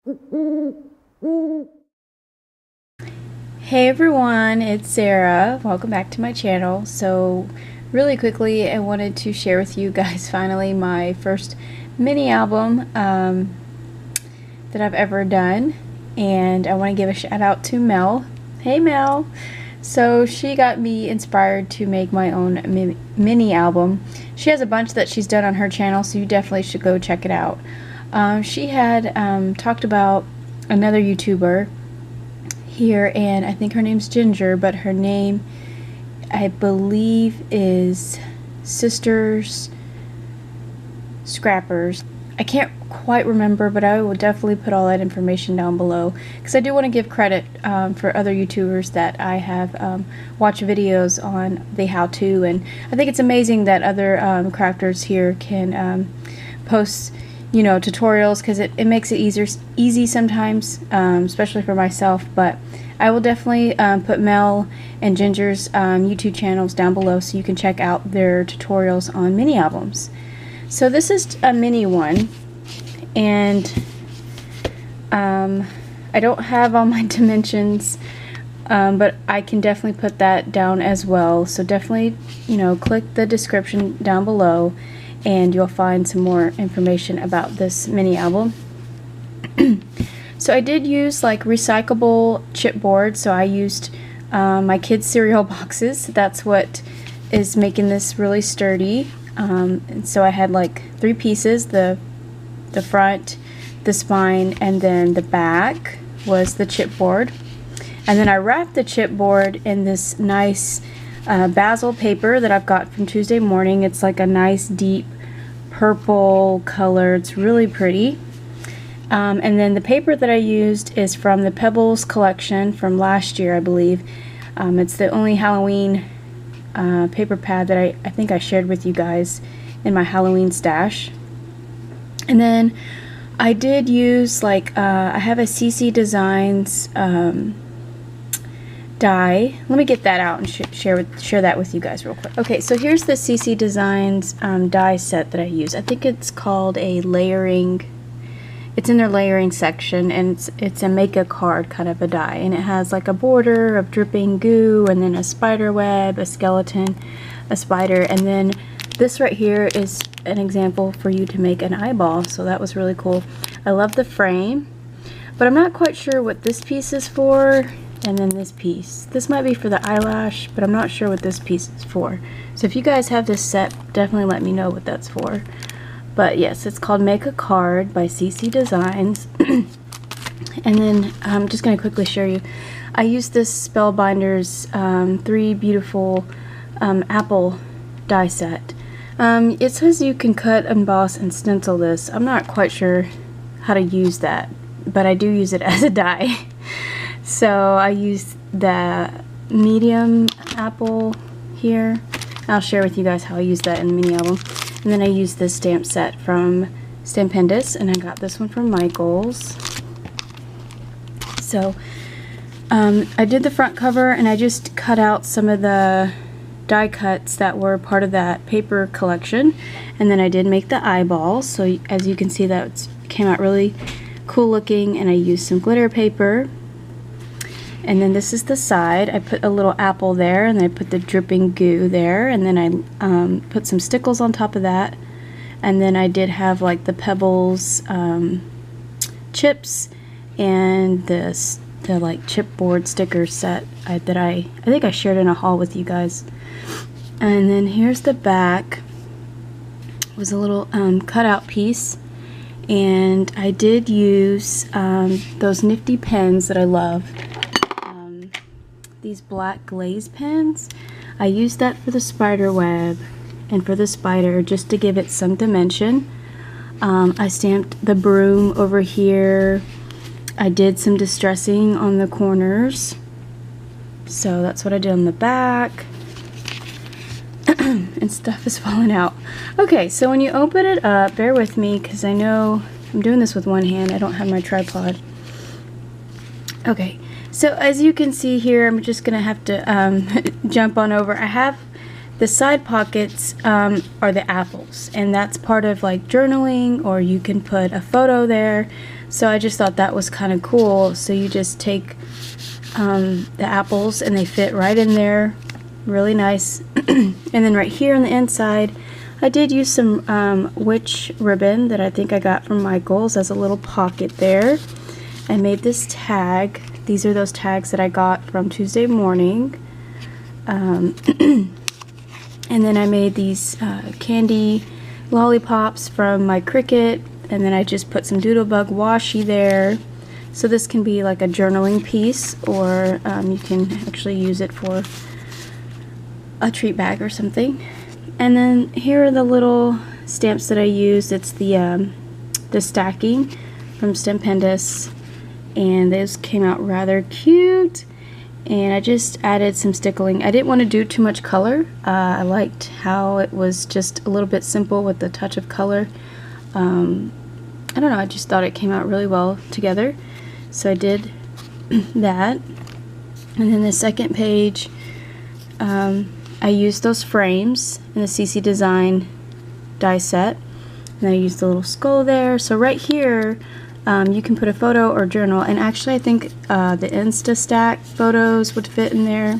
Hey everyone, it's Sarah. Welcome back to my channel. So really quickly, I wanted to share with you guys finally my first mini album that I've ever done, and I want to give a shout out to Mel. Hey Mel! So she got me inspired to make my own mini album. She has a bunch that she's done on her channel, so you definitely should go check it out. She had talked about another YouTuber here, and I think her name's Ginger, but her name I believe is Sisters Scrappers. I can't quite remember, but I will definitely put all that information down below, because I do want to give credit for other YouTubers that I have watched videos on the how-to, and I think it's amazing that other crafters here can post, you know, tutorials, because it makes it easy sometimes, especially for myself. But I will definitely put Mel and Ginger's YouTube channels down below so you can check out their tutorials on mini albums. So this is a mini one, and I don't have all my dimensions, but I can definitely put that down as well. So definitely, you know, click the description down below and you'll find some more information about this mini album. So I did use like recyclable chipboard, so I used my kids' cereal boxes. That's what is making this really sturdy. And so I had like 3 pieces, the front, the spine, and then the back was the chipboard. And then I wrapped the chipboard in this nice basil paper that I've got from Tuesday Morning. It's like a nice deep purple color. It's really pretty. And then the paper that I used is from the Pebbles collection from last year, I believe. It's the only Halloween paper pad that I think I shared with you guys in my Halloween stash. And then I did use like I have a CC Designs die. Let me get that out and share that with you guys real quick. Okay, so here's the CC Designs die set that I use. I think it's called a layering. It's in their layering section, and it's a make a card kind of a die, and it has like a border of dripping goo, and then a spider web, a skeleton, a spider, and then this right here is an example for you to make an eyeball. So that was really cool. I love the frame, but I'm not quite sure what this piece is for. And then this piece. This might be for the eyelash, but I'm not sure what this piece is for. So if you guys have this set, definitely let me know what that's for. But yes, it's called Make a Card by CC Designs. And then I'm just going to quickly show you. I used this Spellbinders 3 beautiful apple die set. It says you can cut, emboss, and stencil this. I'm not quite sure how to use that, but I do use it as a die. So I used the medium apple here. I'll share with you guys how I use that in the mini album. And then I used this stamp set from Stampendous, and I got this one from Michaels. So I did the front cover, and I just cut out some of the die cuts that were part of that paper collection. And then I did make the eyeballs. So as you can see, that came out really cool looking, and I used some glitter paper. And then this is the side. I put a little apple there, and then I put the dripping goo there, and then I put some stickles on top of that. And then I did have like the Pebbles chips and the like chipboard sticker set that I think I shared in a haul with you guys. And then here's the back. It was a little cutout piece, and I did use those nifty pens that I love. These black glaze pens. I used that for the spider web and for the spider, just to give it some dimension. I stamped the broom over here. I did some distressing on the corners. So that's what I did on the back. And stuff is falling out. Okay, so when you open it up, bear with me, because I know I'm doing this with one hand. I don't have my tripod. Okay, so as you can see here, I'm just gonna have to jump on over. I have the side pockets are the apples, and that's part of like journaling, or you can put a photo there. So I just thought that was kind of cool. So you just take the apples and they fit right in there, really nice. And then right here on the inside, I did use some witch ribbon that I think I got from Michael's as a little pocket there. I made this tag. These are those tags that I got from Tuesday morning. And then I made these candy lollipops from my Cricut, and then I just put some Doodlebug washi there. So this can be like a journaling piece, or you can actually use it for a treat bag or something. And then here are the little stamps that I used. It's the stacking from Stempendous, and those came out rather cute. And I just added some stickling. I didn't want to do too much color. I liked how it was just a little bit simple with the touch of color. I don't know, I just thought it came out really well together. So I did that. And then the second page, I used those frames in the CC Design die set. And I used the little skull there. So right here, you can put a photo or journal, and actually I think the Insta Stack photos would fit in there,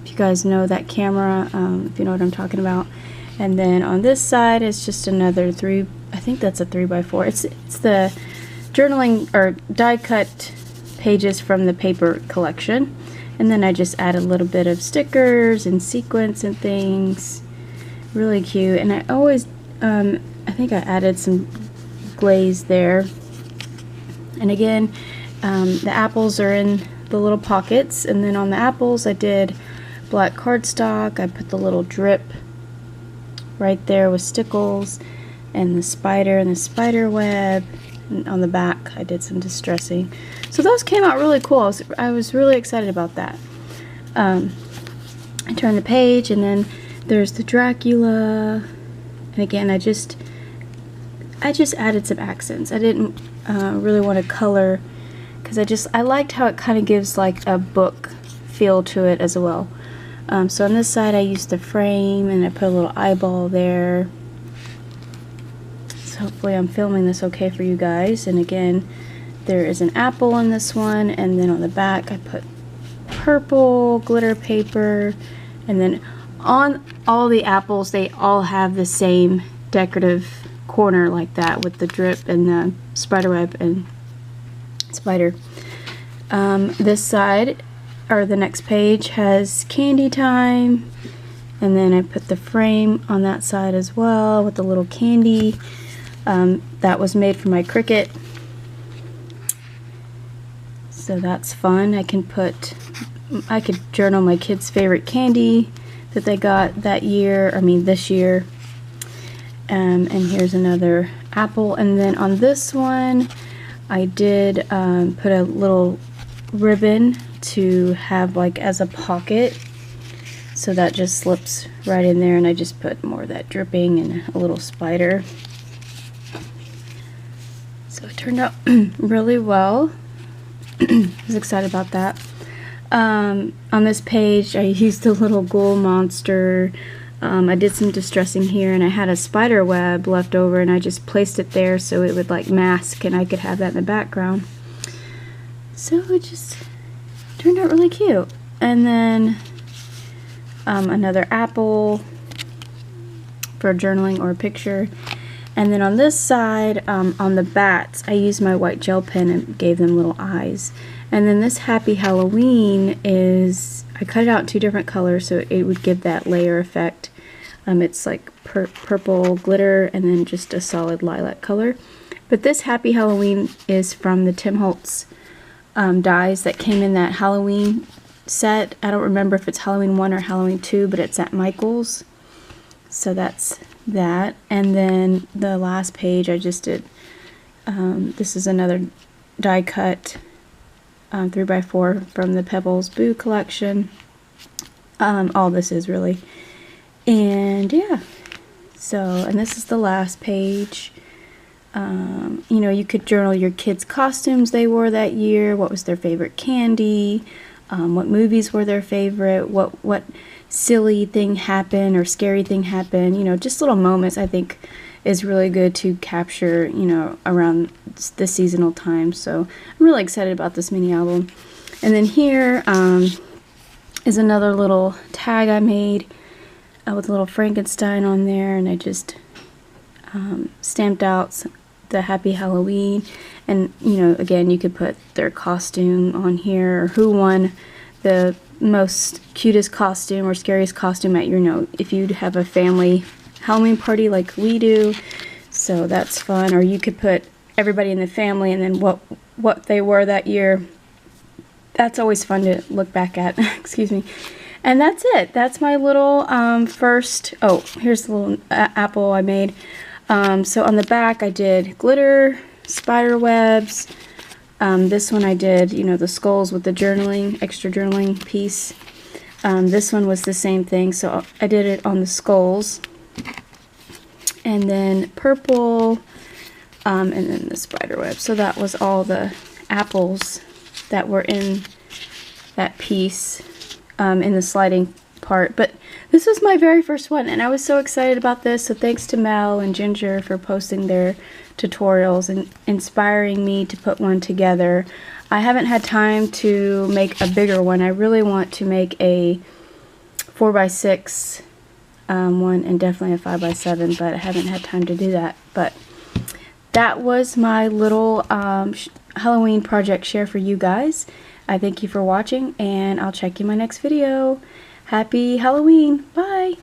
if you guys know that camera, if you know what I'm talking about. And then on this side is just another I think that's a 3x4. It's the journaling or die cut pages from the paper collection. And then I just add a little bit of stickers and sequins and things. Really cute. And I always, I think I added some glaze there. And again, the apples are in the little pockets, and then on the apples I did black cardstock. I put the little drip right there with stickles, and the spider and the spider web. And on the back I did some distressing. So those came out really cool. I was really excited about that. I turned the page, and then there's the Dracula. And again, I just added some accents. I didn't really want to color, because I liked how it kind of gives like a book feel to it as well. So on this side I used the frame, and I put a little eyeball there. So hopefully I'm filming this okay for you guys. And again, there is an apple on this one, and then on the back I put purple glitter paper. And then on all the apples, they all have the same decorative corner like that with the drip and the spiderweb and spider. This side, or the next page, has candy time, and then I put the frame on that side as well with the little candy. That was made for my Cricut, so that's fun. I could journal my kids' favorite candy that they got this year. And here's another apple. And then on this one I did put a little ribbon to have like as a pocket, so that just slips right in there, and I just put more of that dripping and a little spider. So it turned out really well. I was excited about that. On this page I used a little ghoul monster. I did some distressing here, and I had a spider web left over, and I just placed it there so it would like mask, and I could have that in the background. So it just turned out really cute. And then another apple for journaling or a picture. And then on this side, on the bats, I used my white gel pen and gave them little eyes. And then this Happy Halloween I cut it out in 2 different colors so it would give that layer effect. It's like purple glitter and then just a solid lilac color. But this Happy Halloween is from the Tim Holtz dies that came in that Halloween set. I don't remember if it's Halloween 1 or Halloween 2, but it's at Michael's. So that's that. And then the last page I just did, this is another die cut 3x4 from the Pebbles Boo collection. All this is really. And yeah, so, and this is the last page. You know, you could journal your kids' costumes they wore that year, what was their favorite candy, what movies were their favorite, what silly thing happened or scary thing happened, you know, just little moments. I think is really good to capture, you know, around the seasonal time. So I'm really excited about this mini album. And then here is another little tag I made with a little Frankenstein on there, and I just stamped out the Happy Halloween. And, you know, again, you could put their costume on here, or who won the most cutest costume or scariest costume at your, you know, if you have a family Halloween party like we do. So that's fun. Or you could put everybody in the family and then what they were that year. That's always fun to look back at. Excuse me. And that's it. That's my little first. Oh, here's the little apple I made. So on the back I did glitter, spider webs. This one I did, you know, the skulls with the journaling, extra journaling piece. This one was the same thing, so I did it on the skulls. And then purple, and then the spider web. So that was all the apples that were in that piece, in the sliding part. But this was my very first one, and I was so excited about this. So thanks to Mel and Ginger for posting their tutorials and inspiring me to put one together. I haven't had time to make a bigger one. I really want to make a 4x6 one, and definitely a 5x7, but I haven't had time to do that. But that was my little Halloween project share for you guys. I thank you for watching, and I'll check you in my next video. Happy Halloween. Bye.